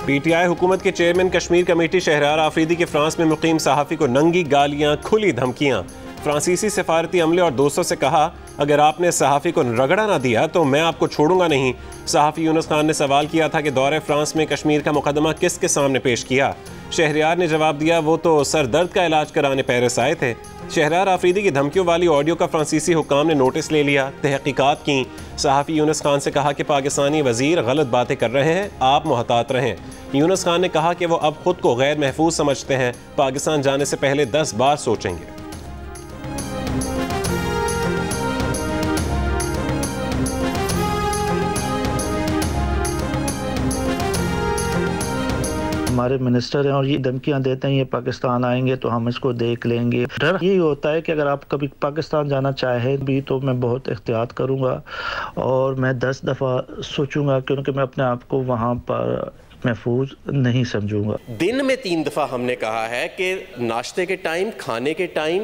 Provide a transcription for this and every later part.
PTI हुकूमत के chairman Kashmir committee Shahryar Afridi के फ्रांस में मुकीम सहाफ़ी को नंगी गालियां, खुली धमकियां। फ्रांसीसी सफारती अमले और दोस्तों से कहा, अगर आपने सहाफ़ी को रगड़ा ना दिया तो मैं आपको छोड़ूंगा नहीं। सहाफ़ी यूनुस खान ने सवाल किया था कि दौरे फ्रांस में कश्मीर का मुकदमा किसके सामने पेश किया। शहरयार ने जवाब दिया, वो तो सर दर्द का इलाज कराने पेरिस आए थे। शहरयार आफरीदी की धमकियों वाली ऑडियो का फ्रांसीसी हुक्काम ने नोटिस ले लिया, तहकीकात की। सहाफ़ी यूनुस खान से कहा कि पाकिस्तानी वज़ीर गलत बातें कर रहे हैं, आप मुहतात रहें। यूनुस खान ने कहा कि वो अब खुद को गैर महफूज समझते हैं, पाकिस्तान जाने से पहले 10 बार सोचेंगे। हमारे मिनिस्टर हैं और ये धमकियां देते हैं ये पाकिस्तान आएंगे तो हम इसको देख लेंगे। डर यही होता है कि अगर आप कभी पाकिस्तान जाना चाहे भी तो मैं बहुत एहतियात करूंगा और मैं 10 दफ़ा सोचूंगा, क्योंकि मैं अपने आप को वहाँ पर महफूज नहीं समझूंगा। दिन में 3 दफ़ा हमने कहा है कि नाश्ते के टाइम, खाने के टाइम,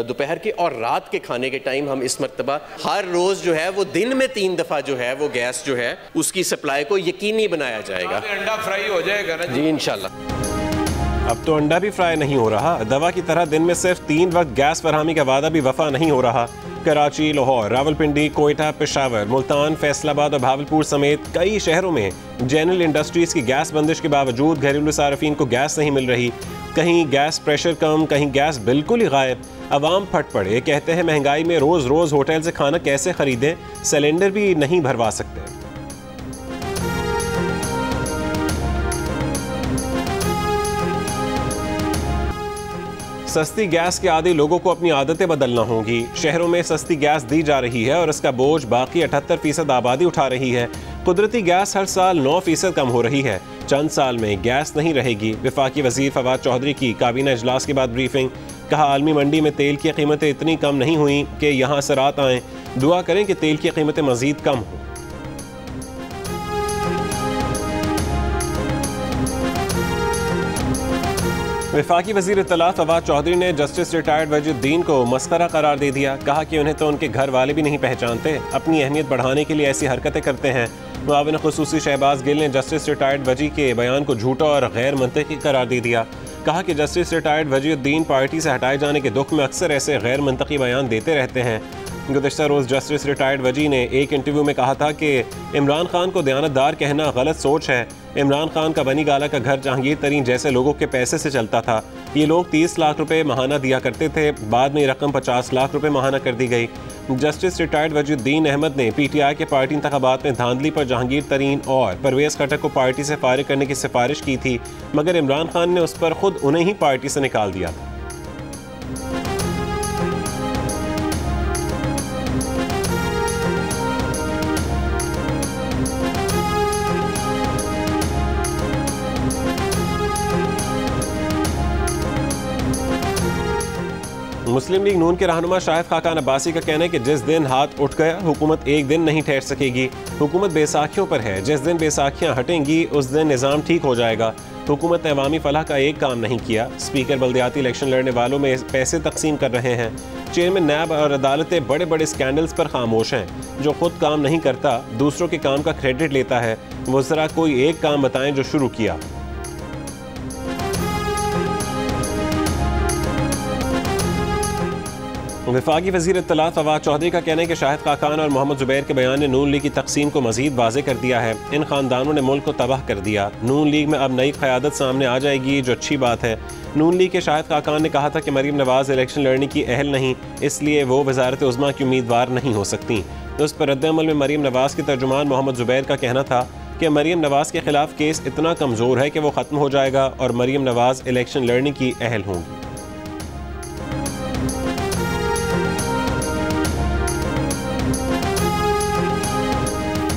दोपहर के और रात के खाने के टाइम हम इस मरतबा हर रोज़ जो है वो दिन में 3 दफ़ा जो है वो गैस जो है उसकी सप्लाई को यकीनी बनाया जाएगा। अंडा फ्राई हो जाएगा ना जी इंशाल्लाह। अब तो अंडा भी फ्राई नहीं हो रहा। दवा की तरह दिन में सिर्फ 3 वक्त गैस फरहमी का वादा भी वफा नहीं हो रहा। कराची, लाहौर, रावलपिंडी, कोयटा, पेशावर, मुल्तान, फैसलाबाद और भावलपुर समेत कई शहरों में जनरल इंडस्ट्रीज की गैस बंदिश के बावजूद घरेलू सार्फिन को गैस नहीं मिल रही। कहीं गैस प्रेशर कम, कहीं गैस बिल्कुल ही गायब। अवाम फट पड़े, कहते हैं महंगाई में रोज़ रोज़ होटल से खाना कैसे खरीदें, सिलेंडर भी नहीं भरवा सकते। सस्ती गैस के आदि लोगों को अपनी आदतें बदलना होंगी। शहरों में सस्ती गैस दी जा रही है और इसका बोझ बाकी 78% आबादी उठा रही है। कुदरती गैस हर साल 9% कम हो रही है। चंद साल में गैस नहीं रहेगी। वफाकी वजीर फवाद चौधरी की काबीना इजलास के बाद ब्रीफिंग। कहा, आलमी मंडी में तेल की कीमतें इतनी कम नहीं हुई कि यहाँ असरात आएँ। दुआ करें कि तेल की कीमतें मजीद कम हों। वफाकी वज़ीर इत्तलात फवाद चौधरी ने जस्टिस रिटायर्ड वजीउद्दीन को मस्खरा करार दे दिया। कहा कि उन्हें तो उनके घर वाले भी नहीं पहचानते, अपनी अहमियत बढ़ाने के लिए ऐसी हरकतें करते हैं। मुआविन खुसूसी शहबाज गिल ने जस्टिस रिटायर्ड वजी के बयान को झूठा और गैर मंतकी करार दे दिया। कहा कि जस्टिस रिटायर्ड वजीउद्दीन पार्टी से हटाए जाने के दुख में अक्सर ऐसे गैर मंतकी बयान देते रहते हैं। गुज़श्ता रोज़ जस्टिस रिटायर्ड वजी ने एक इंटरव्यू में कहा था कि इमरान खान को दयानतदार कहना गलत सोच है। इमरान खान का बनी गाला का घर जहांगीर तरीन जैसे लोगों के पैसे से चलता था। ये लोग 30 लाख रुपए महाना दिया करते थे, बाद में ये रकम 50 लाख रुपए महाना कर दी गई। जस्टिस रिटायर्ड वजीउद्दीन अहमद ने PTI के पार्टी इंतखाबात में धांधली पर जहांगीर तरीन और परवेज़ खट्टर को पार्टी से फारिग करने की सिफारिश की थी, मगर इमरान खान ने उस पर खुद उन्हें ही पार्टी से निकाल दिया था। मुस्लिम लीग नून के रहनुमा शाहिद खाकान अब्बासी का कहना है कि जिस दिन हाथ उठ गया हुकूमत एक दिन नहीं ठहर सकेगी। हुकूमत बैसाखियों पर है, जिस दिन बैसाखियां हटेंगी उस दिन निज़ाम ठीक हो जाएगा। हुकूमत ने अवामी फलाह का एक काम नहीं किया। स्पीकर बल्दियाती इलेक्शन लड़ने वालों में पैसे तकसीम कर रहे हैं। चेयरमैन नैब और अदालतें बड़े बड़े स्कैंडल्स पर खामोश हैं। जो खुद काम नहीं करता दूसरों के काम का क्रेडिट लेता है। वो ज़रा कोई एक काम बताएं जो शुरू किया। वफाकी वज़ीर इत्तलात फवाद चौधरी का कहना है कि शाहिद खाकान और मोहम्मद ज़ुबैर के बयान ने नून लीग की तकसीम को मज़ीद वाज़े कर दिया है। इन ख़ानदानों ने मुल्क को तबाह कर दिया। नून लीग में अब नई क़यादत सामने आ जाएगी, जो अच्छी बात है। नून लीग के शाहिद खाकान ने कहा था कि मरीम नवाज़ इलेक्शन लड़ने की अहल नहीं, इसलिए वो वज़ारत उज़्मा की उम्मीदवार नहीं हो सकती। उस पर रद्द-ए-अमल में मरीम नवाज़ के तर्जुमान मोहम्मद ज़ुबैर का कहना था कि मरीम नवाज़ के खिलाफ केस इतना कमज़ोर है कि वो ख़त्म हो जाएगा और मरीम नवाज़ इलेक्शन लड़ने की अहल होंगी।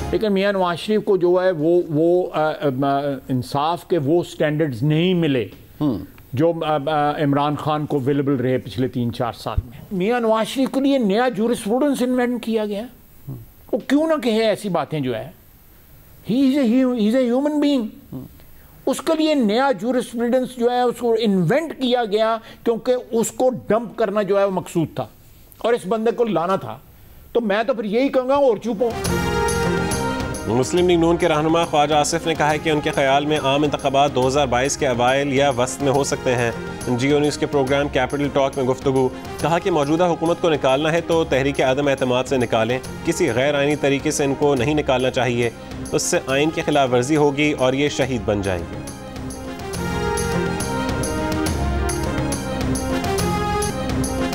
लेकिन मियां नवाज शरीफ को जो है वो इंसाफ के वो स्टैंडर्ड्स नहीं मिले जो इमरान खान को अवेलेबल रहे पिछले 3-4 साल में। मियां नवाज शरीफ के लिए नया जूरिस्प्रूडेंस इन्वेंट किया गया। वो क्यों ना कहे ऐसी बातें जो है, he is a human being. उसके लिए नया जूरिस्प्रूडेंस जो है उसको इन्वेंट किया गया क्योंकि उसको डंप करना जो है वो मकसूद था और इस बंदे को लाना था। तो मैं तो फिर यही कहूँगा और चुप हो। मुस्लिम लीग नून के रहनुमा ख्वाजा आसिफ ने कहा है कि उनके ख्याल में आम इंतखाबात 2022 के अवाइल या वस्त में हो सकते हैं। जियो न्यूज़ के प्रोग्राम कैपिटल टॉक में गुफ्तगू, कहा कि मौजूदा हुकूमत को निकालना है तो तहरीक आदम एतमाद से निकालें, किसी गैर आइनी तरीके से इनको नहीं निकालना चाहिए, उससे आइन की खिलाफ वर्जी होगी और ये शहीद बन जाएंगे।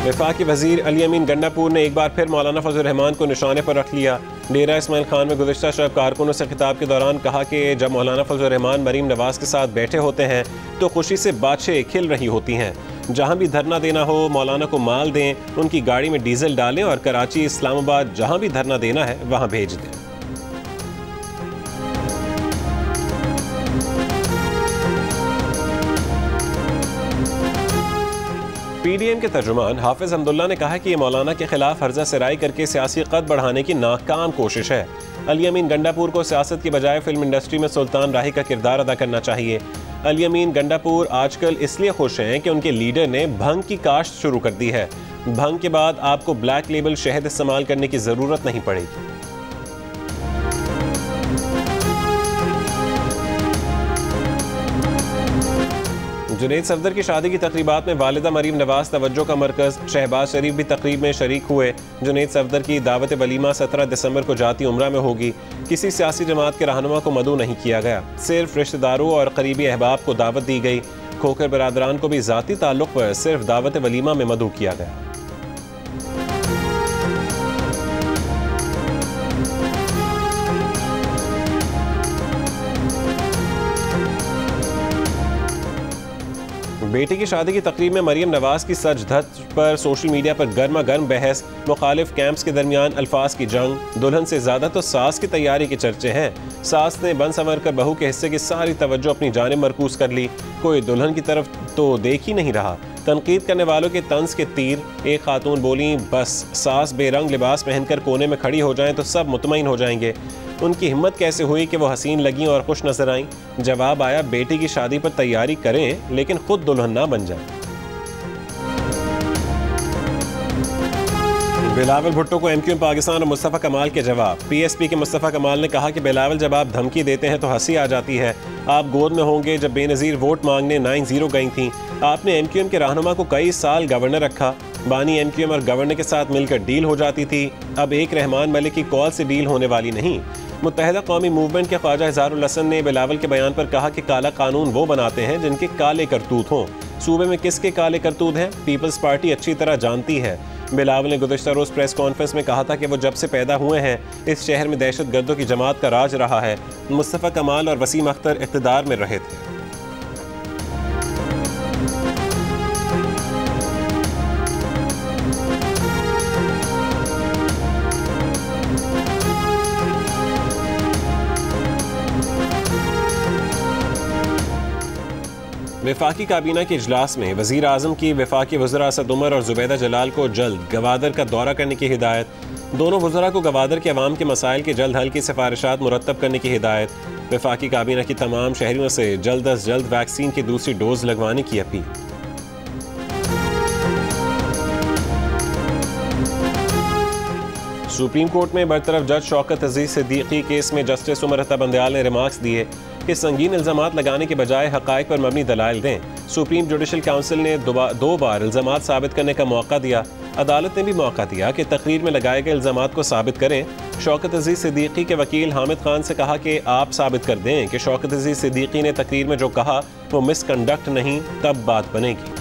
वफाकी वजीर अली अमीन गंडापुर ने एक बार फिर मौलाना फजल रहमान को निशाने पर रख लिया। डेरा इस्माइल खान में गुज़िश्ता शब कारकुनों से खिताब के दौरान कहा कि जब मौलाना फजल रहमान मरीम नवाज के साथ बैठे होते हैं तो खुशी से बाछें खिल रही होती हैं। जहां भी धरना देना हो मौलाना को माल दें, उनकी गाड़ी में डीजल डालें और कराची, इस्लामाबाद जहां भी धरना देना है वहां भेज दें। पीडीएम के तर्जुमान हाफिज हमदुल्ला ने कहा कि ये मौलाना के खिलाफ हर्जा सराई करके सियासी कद बढ़ाने की नाकाम कोशिश है। अली अमीन गंडापुर को सियासत की बजाय फिल्म इंडस्ट्री में सुल्तान राही का किरदार अदा करना चाहिए। अली अमीन गंडापुर आजकल इसलिए खुश हैं कि उनके लीडर ने भंग की काश्त शुरू कर दी है। भंग के बाद आपको ब्लैक लेबल शहद इस्तेमाल करने की जरूरत नहीं पड़ेगी। जुनैद सफदर की शादी की तकरीबात में वालिदा मरीम नवाज तवज्जो का मरकज। शहबाज शरीफ भी तकरीब में शरीक हुए। जुनैद सफदर की दावत वलीमा 17 दिसंबर को जाती उम्रा में होगी। किसी सियासी जमात के रहनुमा को मदऊ नहीं किया गया, सिर्फ रिश्तेदारों और करीबी अहबाब को दावत दी गई। खोखर बरादरान को भी ज़ाती ताल्लुक पर सिर्फ दावत वलीमा में मदऊ किया गया। बेटी की शादी की तकरीब में मरीम नवाज की सच धज पर सोशल मीडिया पर गर्मा गर्म बहस। मुखालिफ कैंप्स के दरमियान अल्फाज की जंग। दुल्हन से ज्यादा तो सास की तैयारी के चर्चे हैं। सास ने बन संवर कर बहू के हिस्से की सारी तवज्जो अपनी जानिब मरकूज कर ली। कोई दुल्हन की तरफ तो देख ही नहीं रहा। तनकीद करने वालों के तंज के तीर। एक खातून बोली, बस सास बेरंग लिबास पहनकर कोने में खड़ी हो जाएं तो सब मुतमईन हो जाएंगे। उनकी हिम्मत कैसे हुई कि वो हसीन लगीं और खुश नजर आईं? जवाब आया, बेटी की शादी पर तैयारी करें लेकिन खुद दुल्हन ना बन जाए। बिलावल भुट्टो को एमक्यूएम पाकिस्तान और मुस्तफ़ा कमाल के जवाब। पीएसपी के मुस्तफ़ा कमाल ने कहा कि बिलावल जब आप धमकी देते हैं तो हंसी आ जाती है। आप गोद में होंगे जब बेनज़ीर वोट मांगने 9-0 गई थी। आपने एमक्यूएम के रहनुमा को कई साल गवर्नर रखा। बानी एमक्यूएम और गवर्नर के साथ मिलकर डील हो जाती थी। अब एक रहमान मलिक की कॉल से डील होने वाली नहीं। मुत्तहिदा कौमी मूवमेंट के ख्वाजा इज़हारुल हसन ने बिलावल के बयान पर कहा कि काला कानून वो बनाते हैं जिनके काले करतूत हों। सूबे में किसके काले करतूत हैं पीपल्स पार्टी अच्छी तरह जानती है। बिलावल ने गुज़श्ता रोज़ प्रेस कॉन्फ्रेंस में कहा था कि वो जब से पैदा हुए हैं इस शहर में दहशत गर्दों की जमात का राज रहा है। मुस्तफ़ा कमाल और वसीम अख्तर इक़्तिदार में रहे थे। वफाकी काबीना के इजलास में वज़ीर आज़म की वफाकी वज़रा असद उमर और ज़ुबैदा जलाल को जल्द गवादर का दौरा करने की हिदायत। दोनों वज़रा को गवादर के अवाम के मसाइल के जल्द हल की सिफारिशात मुरतब करने की हिदायत। वफाकी काबीना की तमाम शहरियों से जल्द अज जल्द वैक्सीन की दूसरी डोज लगवाने की अपील। सुप्रीम कोर्ट में बरतरफ जज शौकत अजीज सिद्दीकी केस में जस्टिस उमर अता बंदयाल ने रिमार्क्स दिए कि संगीन इल्ज़ामात लगाने के बजाय हक़ाइक़ पर मबनी दलाइल दें। सुप्रीम जुडिशल काउंसिल ने दो बार इल्ज़ामात साबित करने का मौका दिया। अदालत ने भी मौका दिया कि तकरीर में लगाए गए इल्ज़ामात को साबित करें। शौकत अजीज सिद्दीकी के वकील हामिद खान से कहा कि आप साबित कर दें कि शौकत अजीज सिद्दीकी ने तकरीर में जो कहा वो मिसकंडक्ट नहीं, तब बात बनेगी।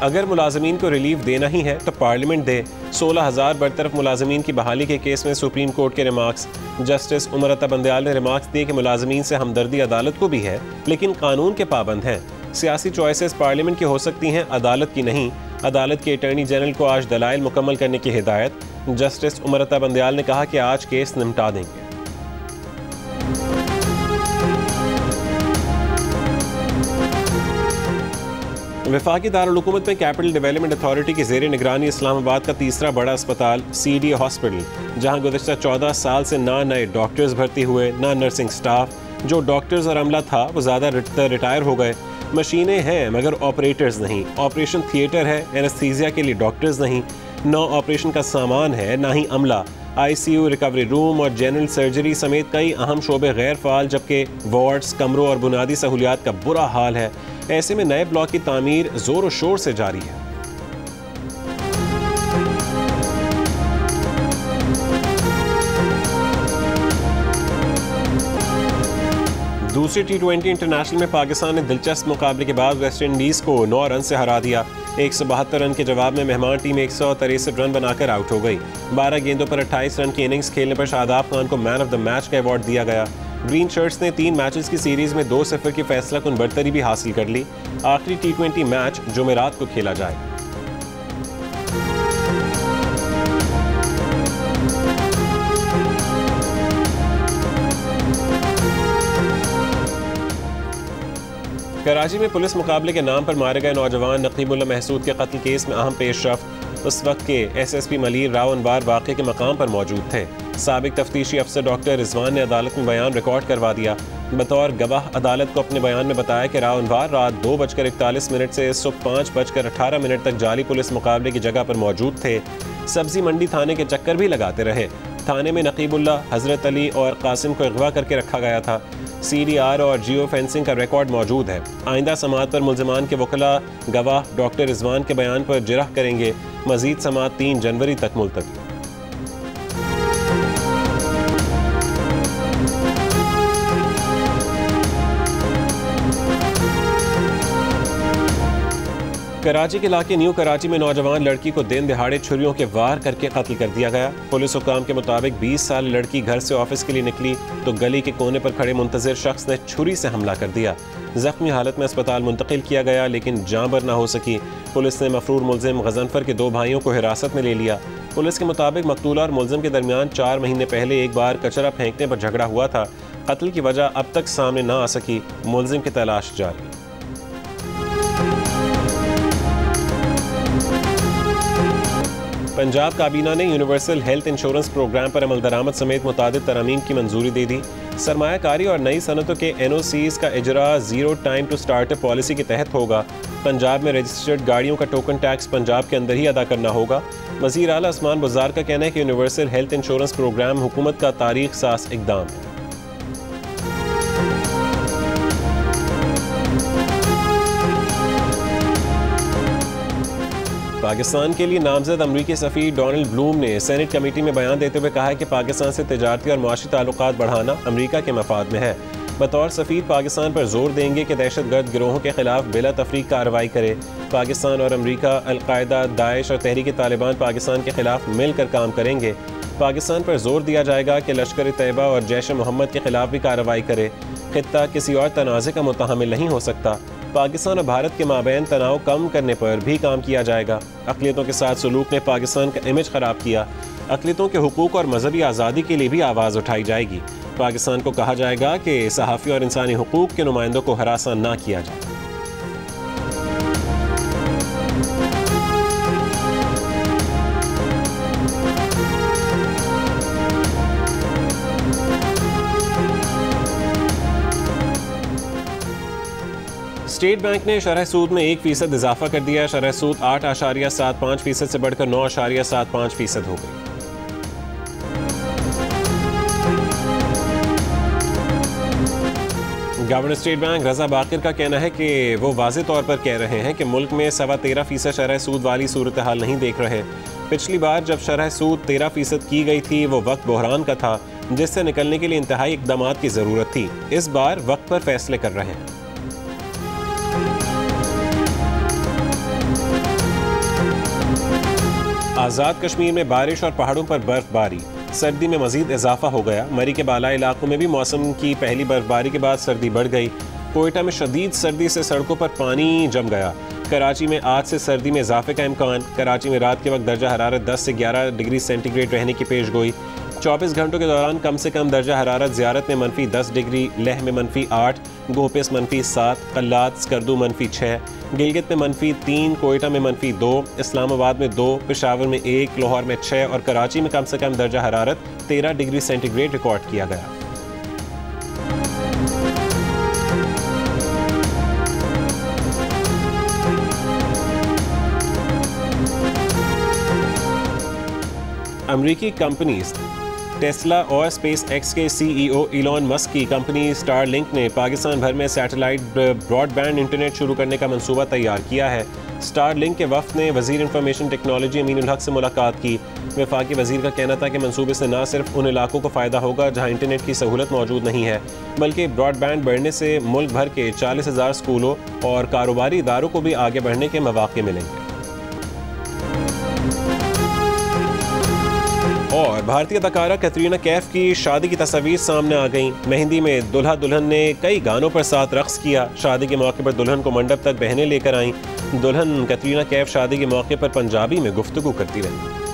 अगर मुलाजमीन को रिलीफ देना ही है तो पार्लियामेंट दे। 16,000 बरतरफ मुलाजमीन की बहाली के केस में सुप्रीम कोर्ट के रिमार्क्स। जस्टिस उमर अता बंदयाल ने रिमार्क्स दिए कि मुलाजमीन से हमदर्दी अदालत को भी है लेकिन कानून के पाबंद हैं। सियासी चॉइसेस पार्लियामेंट की हो सकती हैं, अदालत की नहीं। अदालत के अटॉर्नी जनरल को आज दलाइल मुकम्मल करने की हिदायत। जस्टिस उमर अता बंदयाल ने कहा कि आज केस निपटा देंगे। वफाकी दारुल हुकूमत में कैपिटल डेवलपमेंट अथॉरिटी की ज़ेर निगरानी इस्लामाबाद का तीसरा बड़ा अस्पताल CDA हॉस्पिटल, जहां गुज़श्ता 14 साल से ना नए डॉक्टर्स भर्ती हुए ना नर्सिंग स्टाफ। जो डॉक्टर्स और अमला था वो ज़्यादा रिटायर हो गए। मशीनें हैं मगर ऑपरेटर्स नहीं, ऑपरेशन थिएटर है, एनेस्थीसिया के लिए डॉक्टर्स नहीं, न ऑपरेशन का सामान है ना ही अमला। ICU, रिकवरी रूम और जनरल सर्जरी समेत कई अहम शोबे गैर फाल, जबकि वार्ड्स, कमरों और बुनियादी सहूलियात का बुरा हाल है। ऐसे में नए ब्लॉक की तामीर जोर और शोर से जारी है। दूसरे T20 इंटरनेशनल में पाकिस्तान ने दिलचस्प मुकाबले के बाद वेस्ट इंडीज़ को 9 रन से हरा दिया। 172 रन के जवाब में मेहमान टीम 163 रन बनाकर आउट हो गई। 12 गेंदों पर 28 रन की इनिंग्स खेलने पर शादाब खान को मैन ऑफ द मैच का अवार्ड दिया गया। ग्रीन शर्ट्स ने 3 मैचेस की सीरीज में 2-0 की फैसलाकुन बढ़तरी भी हासिल कर ली। आखिरी T20 मैच जुमेरात को खेला जाएगा। कराची में पुलिस मुकाबले के नाम पर मारे गए नौजवान नकीबुल्लाह महसूद के कत्ल केस में अहम पेशरफ्त। उस वक्त के SSP मलीर राव अनवार वाक़े के मकाम पर मौजूद थे। साबिक तफ्तीशी अफसर डॉक्टर रिजवान ने अदालत में बयान रिकॉर्ड करवा दिया। बतौर गवाह अदालत को अपने बयान में बताया कि राव अनवार रात 2:41 से सुबह 5:18 तक जाली पुलिस मुकाबले की जगह पर मौजूद थे। सब्जी मंडी थाने के चक्कर भी लगाते रहे। थाने में नकीबुल्लाह, हजरत अली और कासिम को अगवा करके रखा गया था। CDR और जियो फेंसिंग का रिकॉर्ड मौजूद है। आइंदा समाअत पर मुल्ज़िमान के वकला गवाह डॉक्टर रिजवान के बयान पर जिरह करेंगे। मजीद समाअत 3 जनवरी तक मुलतवी। कराची के इलाके न्यू कराची में नौजवान लड़की को दिन दिहाड़े छुरियों के वार करके कत्ल कर दिया गया। पुलिस हुकाम के मुताबिक 20 साल लड़की घर से ऑफिस के लिए निकली तो गली के कोने पर खड़े मुंतजिर शख्स ने छुरी से हमला कर दिया। जख्मी हालत में अस्पताल मुंतकिल किया गया लेकिन जान बर न हो सकी। पुलिस ने मफरूर मुलजिम गजनफर के 2 भाइयों को हिरासत में ले लिया। पुलिस के मुताबिक मकतूला और मुलजिम के दरमियान 4 महीने पहले एक बार कचरा फेंकने पर झगड़ा हुआ था। कत्ल की वजह अब तक सामने न आ सकी। मुलजिम की तलाश जारी। पंजाब काबीना ने यूनिवर्सल हेल्थ इंश्योरेंस प्रोग्राम पर अमल दरामद समेत मुतादिद तरमीम की मंजूरी दे दी। सरमायाकारी और नई सनतों के NOCs का इजरा zero time to startup policy के तहत होगा। पंजाब में रजिस्टर्ड गाड़ियों का टोकन टैक्स पंजाब के अंदर ही अदा करना होगा। वज़ीर आला उस्मान बुज़दार का कहना है कि यूनिवर्सल हेल्थ इंश्योरेंस प्रोग्राम हुकूमत का तारीख साज इक़दाम है। पाकिस्तान के लिए नामजद अमरीकी सफ़ीर डोनाल्ड ब्लूम ने सेनेट कमेटी में बयान देते हुए कहा है कि पाकिस्तान से तिजारती और माशी ताल्लुकात बढ़ाना अमरीका के मफाद में है। बतौर सफ़ीर पाकिस्तान पर जोर देंगे कि दहशतगर्द गिरोहों के खिलाफ बिला तफरीक कार्रवाई करे। पाकिस्तान और अमरीका, अलकायदा, दाइश और तहरीक तालिबान पाकिस्तान के खिलाफ मिलकर काम करेंगे। पाकिस्तान पर जोर दिया जाएगा कि लश्कर तैयबा और जैश मोहम्मद के खिलाफ भी कार्रवाई करे। खित्ता किसी और तनाज़े का मुतहमिल नहीं हो सकता। पाकिस्तान और भारत के माबैन तनाव कम करने पर भी काम किया जाएगा। अक़लियतों के साथ सलूक ने पाकिस्तान का इमेज ख़राब किया। अक़लियतों के हुकूक और मजहबी आज़ादी के लिए भी आवाज़ उठाई जाएगी। पाकिस्तान को कहा जाएगा कि सहाफ़ी और इंसानी हुकूक के नुमाइंदों को हरासा ना किया जाए। स्टेट बैंक ने शरह सूद में 1% इजाफा कर दिया। शरह सूद 8.75% से बढ़कर 9.75% हो गई। गवर्नर स्टेट बैंक रजा बाकिर का कहना है कि वो वाज़े तौर पर कह रहे हैं कि मुल्क में 13.25% शरह सूद वाली सूरत हाल नहीं देख रहे। पिछली बार जब शरह सूद 13% की गई थी वो वक्त बहरान का था जिससे निकलने के लिए इंतहाई इक़दामात की ज़रूरत थी। इस बार वक्त पर फैसले कर रहे हैं। आज़ाद कश्मीर में बारिश और पहाड़ों पर बर्फबारी। सर्दी में मजीद इजाफा हो गया। मरी के बालाई इलाकों में भी मौसम की पहली बर्फबारी के बाद सर्दी बढ़ गई। कोयटा में शदीद सर्दी से सड़कों पर पानी जम गया। कराची में आज से सर्दी में इजाफे का इम्कान। कराची में रात के वक्त दर्जा हरारत 10 से 11 डिग्री सेंटीग्रेड रहने की पेशगोई। 24 घंटों के दौरान कम से कम दर्जा हरारत ज़ियारत में -10 डिग्री, लेह में -8, गोपेस -7, कल्लात स्कर्दू -6, गिलगित में -3, कोयटा में -2, इस्लामाबाद में 2, पेशावर में 1, लाहौर में 6 और कराची में कम से कम दर्जा हरारत 13 डिग्री सेंटीग्रेड रिकॉर्ड किया गया। अमरीकी कंपनी टेस्ला और स्पेस एक्स के CEO इलॉन मस्क की कंपनी स्टारलिंक ने पाकिस्तान भर में सैटेलाइट ब्रॉडबैंड इंटरनेट शुरू करने का मंसूबा तैयार किया है। स्टारलिंक के वफ्द ने वज़ीर इंफॉर्मेशन टेक्नोलॉजी अमीनुल हक से मुलाकात की। वफाकी वज़ीर का कहना था कि मंसूबे से न सिर्फ उन इलाकों को फ़ायदा होगा जहाँ इंटरनेट की सहूलत मौजूद नहीं है, बल्कि ब्रॉडबैंड बढ़ने से मुल्क भर के 40,000 स्कूलों और कारोबारी इदारों को भी आगे बढ़ने के मौके मिलेंगे। और भारतीय अदाकारा कैटरीना कैफ की शादी की तस्वीर सामने आ गईं। मेहंदी में दुल्हा दुल्हन ने कई गानों पर साथ रक्स किया। शादी के मौके पर दुल्हन को मंडप तक बहनें लेकर आईं। दुल्हन कैटरीना कैफ शादी के मौके पर पंजाबी में गुफ्तगू करती रही।